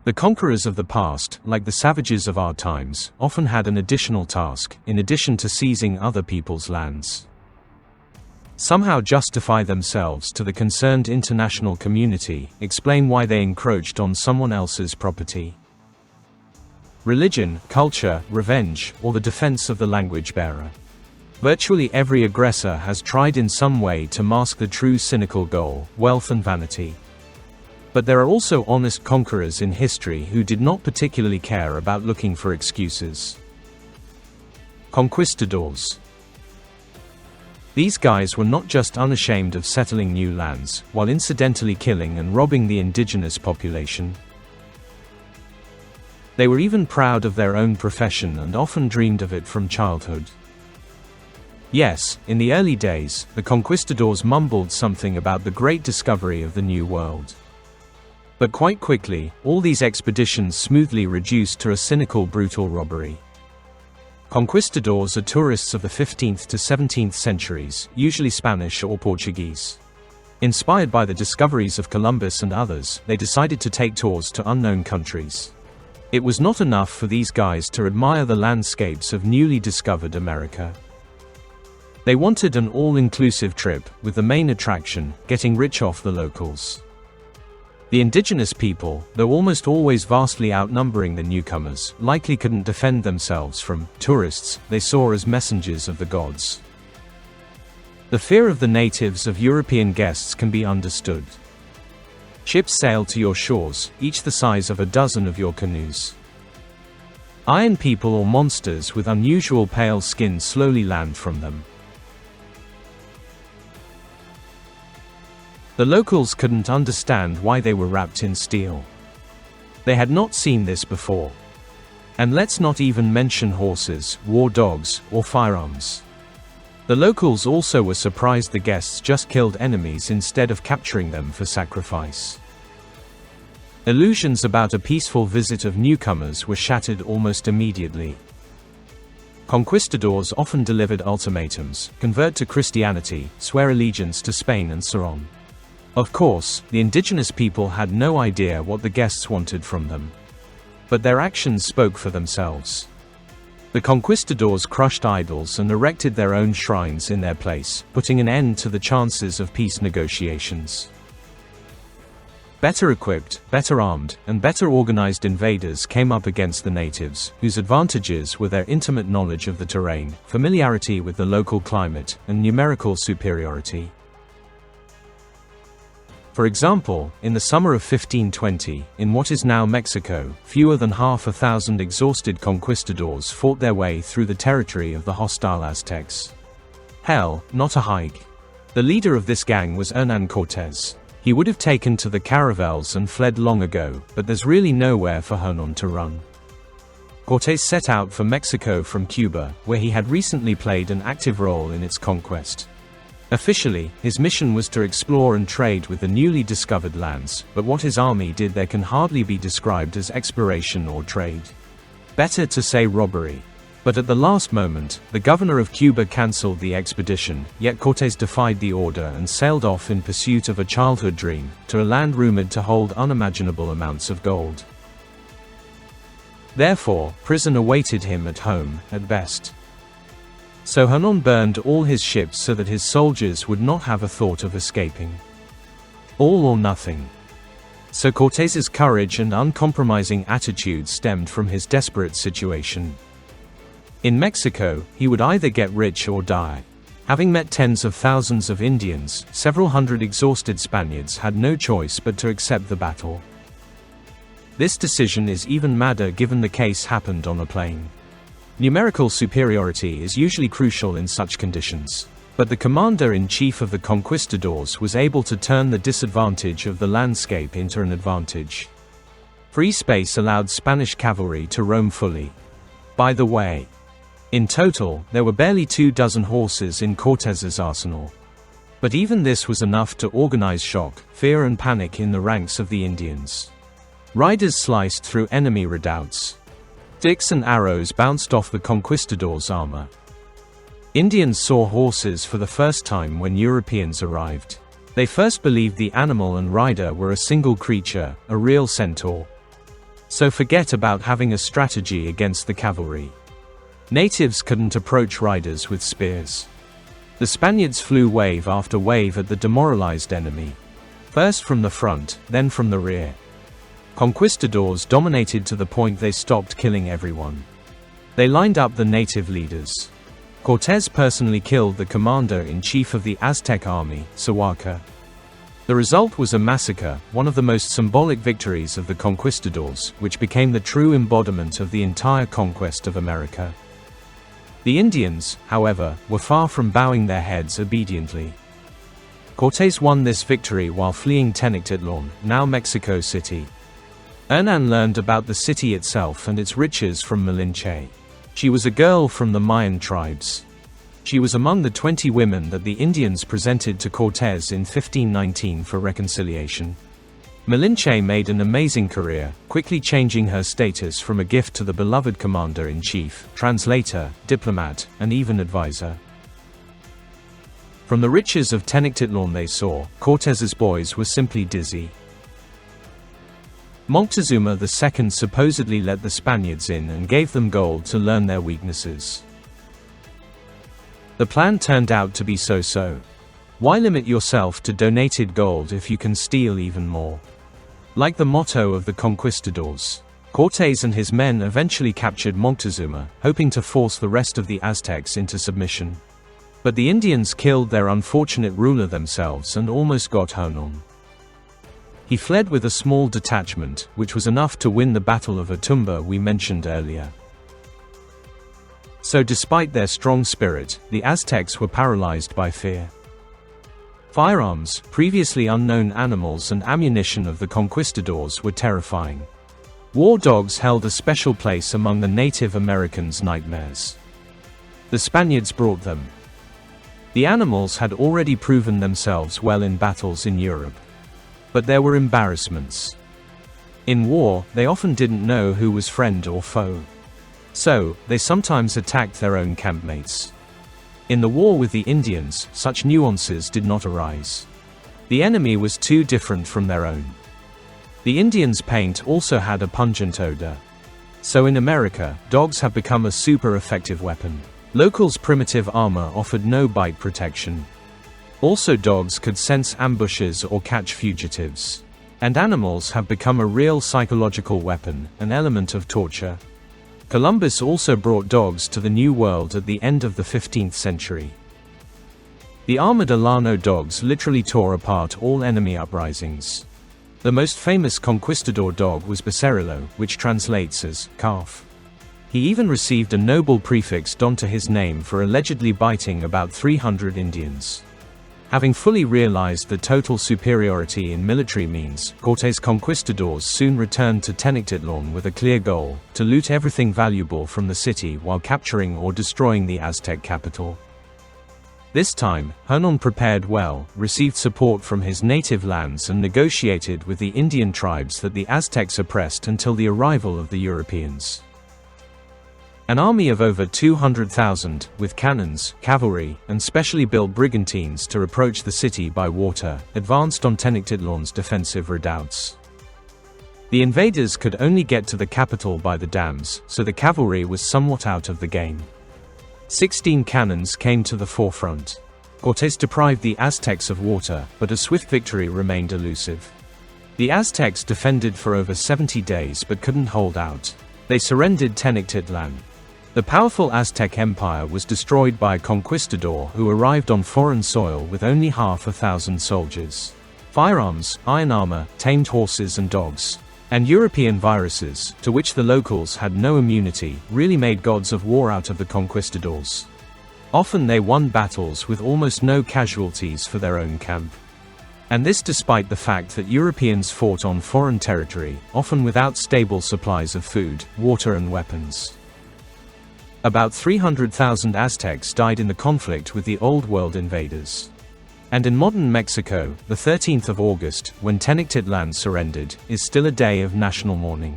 The conquerors of the past, like the savages of our times, often had an additional task, in addition to seizing other people's lands. Somehow justify themselves to the concerned international community, explain why they encroached on someone else's property. Religion, culture, revenge, or the defense of the language bearer. Virtually every aggressor has tried in some way to mask the true cynical goal, wealth and vanity. But there are also honest conquerors in history who did not particularly care about looking for excuses. Conquistadors. These guys were not just unashamed of settling new lands, while incidentally killing and robbing the indigenous population. They were even proud of their own profession and often dreamed of it from childhood. Yes, in the early days, the conquistadors mumbled something about the great discovery of the New World. But quite quickly, all these expeditions smoothly reduced to a cynical, brutal robbery. Conquistadors are tourists of the 15th to 17th centuries, usually Spanish or Portuguese. Inspired by the discoveries of Columbus and others, they decided to take tours to unknown countries. It was not enough for these guys to admire the landscapes of newly discovered America. They wanted an all-inclusive trip, with the main attraction, getting rich off the locals. The indigenous people, though almost always vastly outnumbering the newcomers, likely couldn't defend themselves from tourists they saw as messengers of the gods. The fear of the natives of European guests can be understood. Ships sail to your shores, each the size of a dozen of your canoes. Iron people or monsters with unusual pale skin slowly land from them. The locals couldn't understand why they were wrapped in steel. They had not seen this before. And let's not even mention horses, war dogs, or firearms. The locals also were surprised the guests just killed enemies instead of capturing them for sacrifice. Illusions about a peaceful visit of newcomers were shattered almost immediately. Conquistadors often delivered ultimatums: convert to Christianity, swear allegiance to Spain, and so on. Of course, the indigenous people had no idea what the guests wanted from them. But their actions spoke for themselves. The conquistadors crushed idols and erected their own shrines in their place, putting an end to the chances of peace negotiations. Better equipped, better armed, and better organized invaders came up against the natives, whose advantages were their intimate knowledge of the terrain, familiarity with the local climate, and numerical superiority. For example, in the summer of 1520, in what is now Mexico, fewer than 1,000 exhausted conquistadors fought their way through the territory of the hostile Aztecs. Hell, not a hike. The leader of this gang was Hernán Cortés. He would have taken to the caravels and fled long ago, but there's really nowhere for Hernán to run. Cortés set out for Mexico from Cuba, where he had recently played an active role in its conquest. Officially, his mission was to explore and trade with the newly discovered lands, but what his army did there can hardly be described as exploration or trade. Better to say robbery. But at the last moment, the governor of Cuba cancelled the expedition, yet Cortés defied the order and sailed off in pursuit of a childhood dream, to a land rumored to hold unimaginable amounts of gold. Therefore, prison awaited him at home, at best. So Hernán burned all his ships so that his soldiers would not have a thought of escaping. All or nothing. So Cortés's courage and uncompromising attitude stemmed from his desperate situation. In Mexico, he would either get rich or die. Having met tens of thousands of Indians, several hundred exhausted Spaniards had no choice but to accept the battle. This decision is even madder given the case happened on a plain. Numerical superiority is usually crucial in such conditions, but the commander-in-chief of the conquistadors was able to turn the disadvantage of the landscape into an advantage. Free space allowed Spanish cavalry to roam fully. By the way, in total, there were barely 24 horses in Cortés's arsenal. But even this was enough to organize shock, fear and panic in the ranks of the Indians. Riders sliced through enemy redoubts. Sticks and arrows bounced off the conquistadors' armor. Indians saw horses for the first time when Europeans arrived. They first believed the animal and rider were a single creature, a real centaur. So forget about having a strategy against the cavalry. Natives couldn't approach riders with spears. The Spaniards flew wave after wave at the demoralized enemy. First from the front, then from the rear. Conquistadors dominated to the point they stopped killing everyone. They lined up the native leaders. Cortés personally killed the commander-in-chief of the Aztec army, Sahuaca. The result was a massacre, one of the most symbolic victories of the conquistadors, which became the true embodiment of the entire conquest of America. The Indians, however, were far from bowing their heads obediently. Cortés won this victory while fleeing Tenochtitlan, now Mexico City. Hernán learned about the city itself and its riches from Malinche. She was a girl from the Mayan tribes. She was among the 20 women that the Indians presented to Cortés in 1519 for reconciliation. Malinche made an amazing career, quickly changing her status from a gift to the beloved commander-in-chief, translator, diplomat, and even advisor. From the riches of Tenochtitlan they saw, Cortés's boys were simply dizzy. Moctezuma II supposedly let the Spaniards in and gave them gold to learn their weaknesses. The plan turned out to be so-so. Why limit yourself to donated gold if you can steal even more? Like the motto of the conquistadors, Cortés and his men eventually captured Moctezuma, hoping to force the rest of the Aztecs into submission. But the Indians killed their unfortunate ruler themselves and almost got Hernán. He fled with a small detachment, which was enough to win the Battle of Otumba we mentioned earlier. So despite their strong spirit, the Aztecs were paralyzed by fear. Firearms, previously unknown animals and ammunition of the conquistadors were terrifying. War dogs held a special place among the Native Americans' nightmares. The Spaniards brought them. The animals had already proven themselves well in battles in Europe. But there were embarrassments. In war, they often didn't know who was friend or foe. So, they sometimes attacked their own campmates. In the war with the Indians, such nuances did not arise. The enemy was too different from their own. The Indians' paint also had a pungent odor. So in America, dogs have become a super effective weapon. Locals' primitive armor offered no bite protection. Also, dogs could sense ambushes or catch fugitives. And animals have become a real psychological weapon, an element of torture. Columbus also brought dogs to the New World at the end of the 15th century. The armadillo dogs literally tore apart all enemy uprisings. The most famous conquistador dog was Becerrillo, which translates as calf. He even received a noble prefix donned to his name for allegedly biting about 300 Indians. Having fully realized the total superiority in military means, Cortés' conquistadors soon returned to Tenochtitlan with a clear goal: to loot everything valuable from the city while capturing or destroying the Aztec capital. This time, Hernán prepared well, received support from his native lands and negotiated with the Indian tribes that the Aztecs oppressed until the arrival of the Europeans. An army of over 200,000, with cannons, cavalry, and specially built brigantines to approach the city by water, advanced on Tenochtitlan's defensive redoubts. The invaders could only get to the capital by the dams, so the cavalry was somewhat out of the game. 16 cannons came to the forefront. Cortés deprived the Aztecs of water, but a swift victory remained elusive. The Aztecs defended for over 70 days but couldn't hold out. They surrendered Tenochtitlan. The powerful Aztec Empire was destroyed by a conquistador who arrived on foreign soil with only 1,000 soldiers. Firearms, iron armor, tamed horses and dogs, and European viruses, to which the locals had no immunity, really made gods of war out of the conquistadors. Often they won battles with almost no casualties for their own camp. And this despite the fact that Europeans fought on foreign territory, often without stable supplies of food, water and weapons. About 300,000 Aztecs died in the conflict with the Old World invaders. And in modern Mexico, the 13th of August, when Tenochtitlan surrendered, is still a day of national mourning.